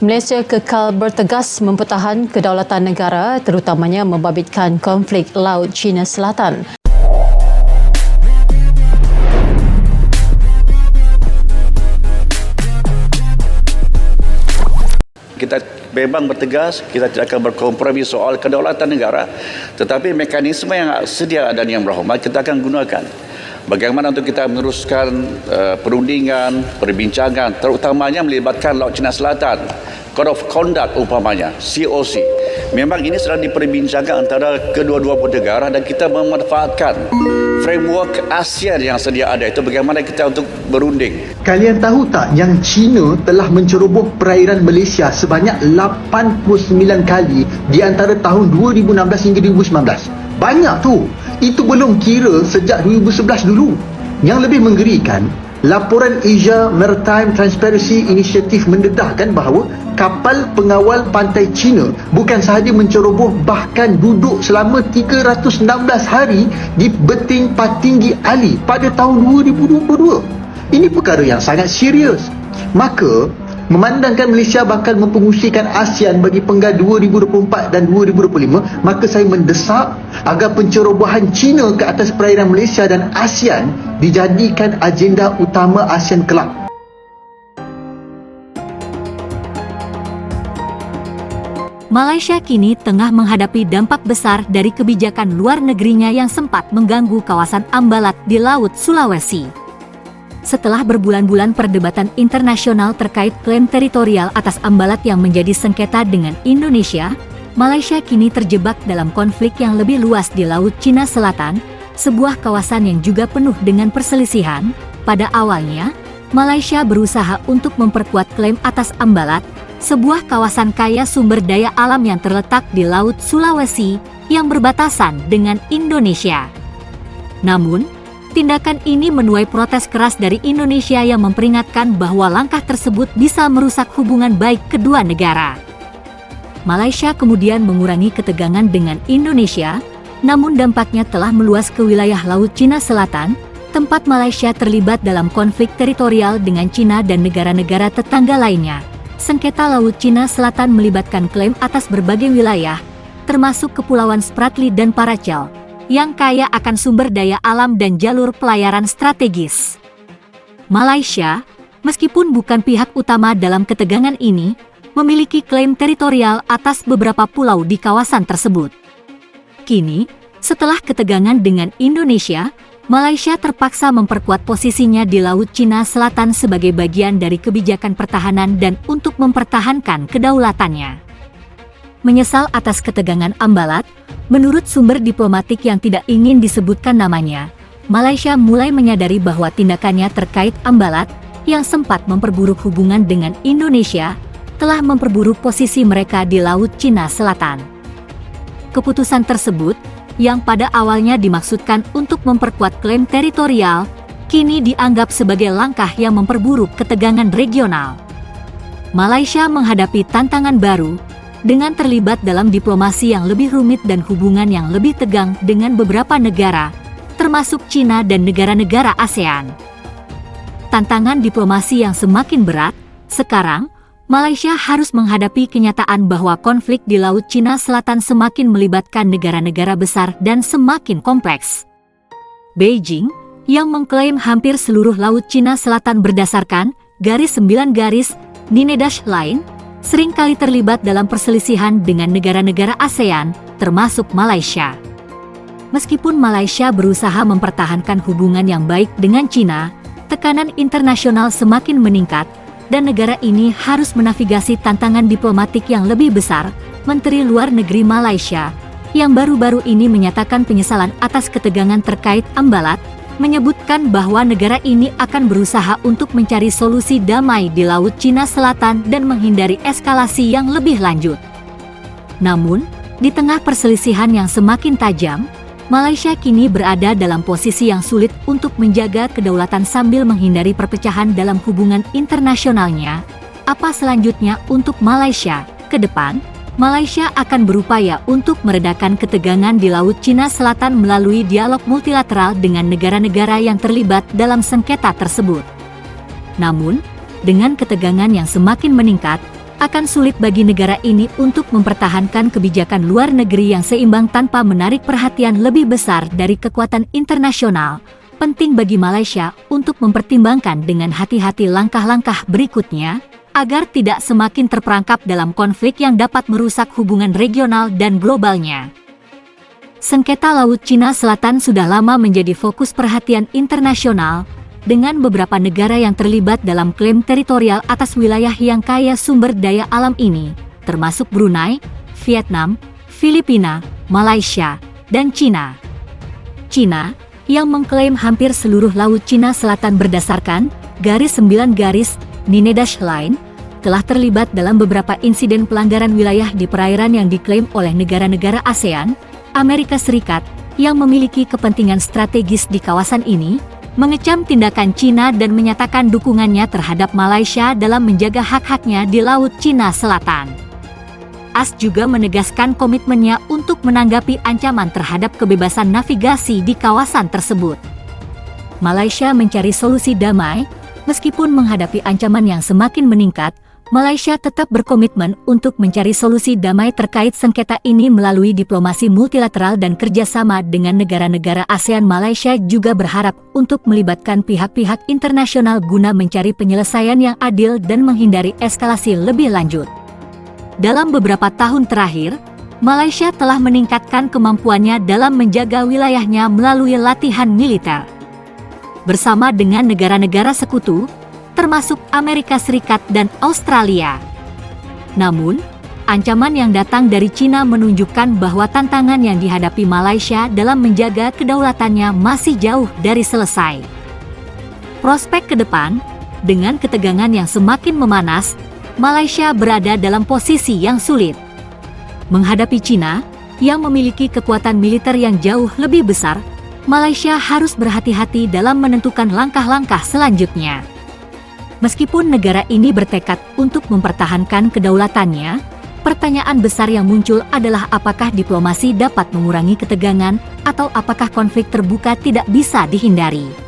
Malaysia kekal bertegas mempertahan kedaulatan negara, terutamanya membabitkan konflik Laut Cina Selatan. Kita memang bertegas, kita tidak akan berkompromi soal kedaulatan negara, tetapi mekanisme yang sedia dan yang berhormat kita akan gunakan. Bagaimana untuk kita meneruskan perundingan, perbincangan, terutamanya melibatkan Laut Cina Selatan, Code of Conduct umpamanya, COC. Memang ini sedang diperbincangkan antara kedua-dua negara dan kita memanfaatkan framework ASEAN yang sedia ada itu bagaimana kita untuk berunding. Kalian tahu tak yang China telah menceroboh perairan Malaysia sebanyak 89 kali di antara tahun 2016 hingga 2019. Banyak tu. Itu belum kira sejak 2011 dulu. Yang lebih menggerikan, laporan Asia Maritime Transparency Initiative mendedahkan bahawa kapal pengawal pantai China bukan sahaja menceroboh, bahkan duduk selama 316 hari di beting Patinggi Ali pada tahun 2022. Ini perkara yang sangat serius. Maka, memandangkan Malaysia bakal mempengusikan ASEAN bagi Penggal 2024 dan 2025, maka saya mendesak agar pencerobohan China ke atas perairan Malaysia dan ASEAN dijadikan agenda utama ASEAN kelak. Malaysia kini tengah menghadapi dampak besar dari kebijakan luar negerinya yang sempat mengganggu kawasan Ambalat di Laut Sulawesi. Setelah berbulan-bulan perdebatan internasional terkait klaim teritorial atas Ambalat yang menjadi sengketa dengan Indonesia, Malaysia kini terjebak dalam konflik yang lebih luas di Laut Cina Selatan, sebuah kawasan yang juga penuh dengan perselisihan. Pada awalnya, Malaysia berusaha untuk memperkuat klaim atas Ambalat, sebuah kawasan kaya sumber daya alam yang terletak di Laut Sulawesi yang berbatasan dengan Indonesia. Namun, tindakan ini menuai protes keras dari Indonesia yang memperingatkan bahwa langkah tersebut bisa merusak hubungan baik kedua negara. Malaysia kemudian mengurangi ketegangan dengan Indonesia, namun dampaknya telah meluas ke wilayah Laut Cina Selatan, tempat Malaysia terlibat dalam konflik teritorial dengan China dan negara-negara tetangga lainnya. Sengketa Laut Cina Selatan melibatkan klaim atas berbagai wilayah, termasuk Kepulauan Spratly dan Paracel, yang kaya akan sumber daya alam dan jalur pelayaran strategis. Malaysia, meskipun bukan pihak utama dalam ketegangan ini, memiliki klaim teritorial atas beberapa pulau di kawasan tersebut. Kini, setelah ketegangan dengan Indonesia, Malaysia terpaksa memperkuat posisinya di Laut Cina Selatan sebagai bagian dari kebijakan pertahanan dan untuk mempertahankan kedaulatannya. Menyesal atas ketegangan Ambalat, menurut sumber diplomatik yang tidak ingin disebutkan namanya, Malaysia mulai menyadari bahwa tindakannya terkait Ambalat, yang sempat memperburuk hubungan dengan Indonesia, telah memperburuk posisi mereka di Laut Cina Selatan. Keputusan tersebut, yang pada awalnya dimaksudkan untuk memperkuat klaim teritorial, kini dianggap sebagai langkah yang memperburuk ketegangan regional. Malaysia menghadapi tantangan baru, dengan terlibat dalam diplomasi yang lebih rumit dan hubungan yang lebih tegang dengan beberapa negara, termasuk China dan negara-negara ASEAN. Tantangan diplomasi yang semakin berat, sekarang, Malaysia harus menghadapi kenyataan bahwa konflik di Laut Cina Selatan semakin melibatkan negara-negara besar dan semakin kompleks. Beijing, yang mengklaim hampir seluruh Laut Cina Selatan berdasarkan garis 9 garis Ninedash Line, seringkali terlibat dalam perselisihan dengan negara-negara ASEAN, termasuk Malaysia. Meskipun Malaysia berusaha mempertahankan hubungan yang baik dengan China, tekanan internasional semakin meningkat, dan negara ini harus menavigasi tantangan diplomatik yang lebih besar. Menteri Luar Negeri Malaysia, yang baru-baru ini menyatakan penyesalan atas ketegangan terkait Ambalat, menyebutkan bahwa negara ini akan berusaha untuk mencari solusi damai di Laut Cina Selatan dan menghindari eskalasi yang lebih lanjut. Namun, di tengah perselisihan yang semakin tajam, Malaysia kini berada dalam posisi yang sulit untuk menjaga kedaulatan sambil menghindari perpecahan dalam hubungan internasionalnya. Apa selanjutnya untuk Malaysia? Ke depan, Malaysia akan berupaya untuk meredakan ketegangan di Laut Cina Selatan melalui dialog multilateral dengan negara-negara yang terlibat dalam sengketa tersebut. Namun, dengan ketegangan yang semakin meningkat, akan sulit bagi negara ini untuk mempertahankan kebijakan luar negeri yang seimbang tanpa menarik perhatian lebih besar dari kekuatan internasional. Penting bagi Malaysia untuk mempertimbangkan dengan hati-hati langkah-langkah berikutnya, agar tidak semakin terperangkap dalam konflik yang dapat merusak hubungan regional dan globalnya. Sengketa Laut Cina Selatan sudah lama menjadi fokus perhatian internasional, dengan beberapa negara yang terlibat dalam klaim teritorial atas wilayah yang kaya sumber daya alam ini, termasuk Brunei, Vietnam, Filipina, Malaysia, dan China. China, yang mengklaim hampir seluruh Laut Cina Selatan berdasarkan garis 9 garis Ninedash Line, telah terlibat dalam beberapa insiden pelanggaran wilayah di perairan yang diklaim oleh negara-negara ASEAN, Amerika Serikat, yang memiliki kepentingan strategis di kawasan ini, mengecam tindakan China dan menyatakan dukungannya terhadap Malaysia dalam menjaga hak-haknya di Laut Cina Selatan. AS juga menegaskan komitmennya untuk menanggapi ancaman terhadap kebebasan navigasi di kawasan tersebut. Malaysia mencari solusi damai. Meskipun menghadapi ancaman yang semakin meningkat, Malaysia tetap berkomitmen untuk mencari solusi damai terkait sengketa ini melalui diplomasi multilateral dan kerjasama dengan negara-negara ASEAN. Malaysia juga berharap untuk melibatkan pihak-pihak internasional guna mencari penyelesaian yang adil dan menghindari eskalasi lebih lanjut. Dalam beberapa tahun terakhir, Malaysia telah meningkatkan kemampuannya dalam menjaga wilayahnya melalui latihan militer bersama dengan negara-negara sekutu, termasuk Amerika Serikat dan Australia. Namun, ancaman yang datang dari China menunjukkan bahwa tantangan yang dihadapi Malaysia dalam menjaga kedaulatannya masih jauh dari selesai. Prospek ke depan, dengan ketegangan yang semakin memanas, Malaysia berada dalam posisi yang sulit. Menghadapi China, yang memiliki kekuatan militer yang jauh lebih besar, Malaysia harus berhati-hati dalam menentukan langkah-langkah selanjutnya. Meskipun negara ini bertekad untuk mempertahankan kedaulatannya, pertanyaan besar yang muncul adalah apakah diplomasi dapat mengurangi ketegangan atau apakah konflik terbuka tidak bisa dihindari.